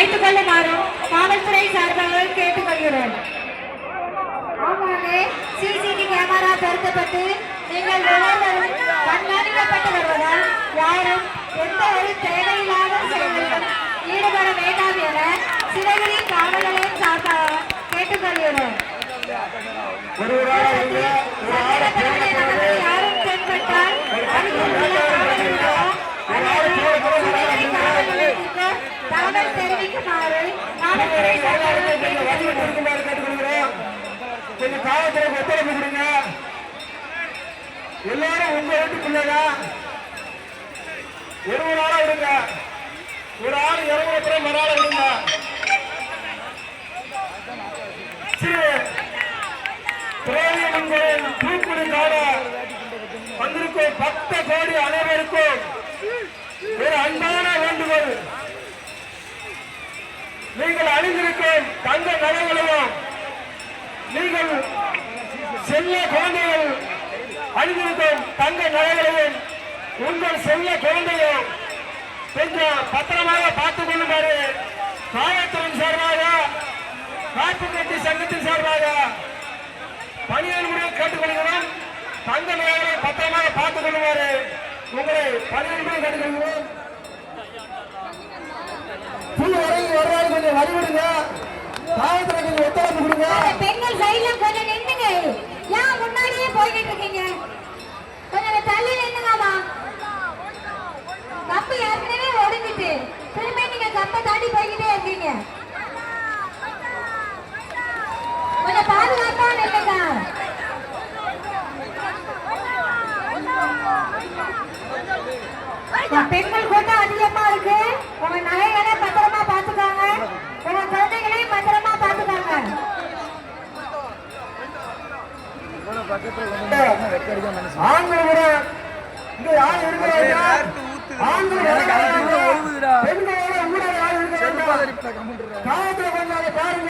வைத்துக் கொள்ளுமாறும் காவல்துறை சார்பாக கேட்டுக்கொள்கிறோம். சிசிடிவி கேமரா பொருத்தப்பட்டு நீங்கள் ஒவ்வொருவரும் கண்காணிக்கப்பட்டு வருவதால் யாரும் எந்த ஒரு தேவையில்லாத செயல்களிலும் ஈடுபட வேண்டாம் என சிவகிரி காவல் நிலையம் சார்பாக கேட்டுக்கொள்கிறோம். யாரும் தென்பட்டால் தகவல் தெரிவிக்குமாறு காவல்துறை கொஞ்சம் காவல்துறைக்கு ஒத்துழைப்பு கொடுங்க. எல்லாரும் உங்க வீட்டுக்குள்ளதா ஒரு ஆளா விடுங்க. ஒரு ஆள் இறங்குறப்புறம் மறு ஆளை விடுங்க. தூக்குடுக்காக வந்திருக்கும் 10 கோடி அனைவருக்கும் ஒரு அன்பான வேண்டுகோள். நீங்கள் அணிந்திருக்கும் தங்க நகைகளையும் நீங்கள் செல்ல குழந்தைகள் அணிந்திருக்கும் தங்க நகைகளையும் உங்கள் செல்ல குழந்தையும் கொஞ்சம் பத்திரமாக பார்த்துக் கொள்ளுமாறு காவல்துறை சார்பாக காப்பு கட்டி சங்கத்தின் சார்பாக பணியாளர்களுடன் கேட்டுக்கொள்கிறோம். தங்க நகைகளை பத்திரமாக பார்த்துக் கொள்ளுமாறு உங்களை பணியாளர்களுடன் கேட்டுக்கொள்கிறோம். வரலாறு கொஞ்சம் வழிவிடுங்க. காவல்துறை கொஞ்சம் ஒத்துழைப்பு கொடுங்க. பெண்கள் சைடுல கொஞ்சம் நின்னுங்க. ஏன் முன்னாடியே போய்கிட்டு இருக்கீங்க? கொஞ்சம் தள்ளி நின்னுங்கம்மா. கப்பு ஏற்கனவே ஒடுங்கிட்டு திரும்ப நீங்க கப்பை தாண்டி போய்கிட்டே இருக்கீங்க. கொஞ்சம் பாதுகாப்பா நில்லுங்க. பெண்கள் கூட்டம் அதிகமா இருக்கு. உங்க நகைகளை பத்திரமா பாத்துக்காங்க. உங்க குழந்தைகளையும் பத்திரமா பாத்துக்காங்க. ஆண்கள் கூட இங்க யார் இருக்கிறாங்க? ஆண்கள் பெண்களோட ஊழல் யார் இருக்கிறாங்க? காவல்துறை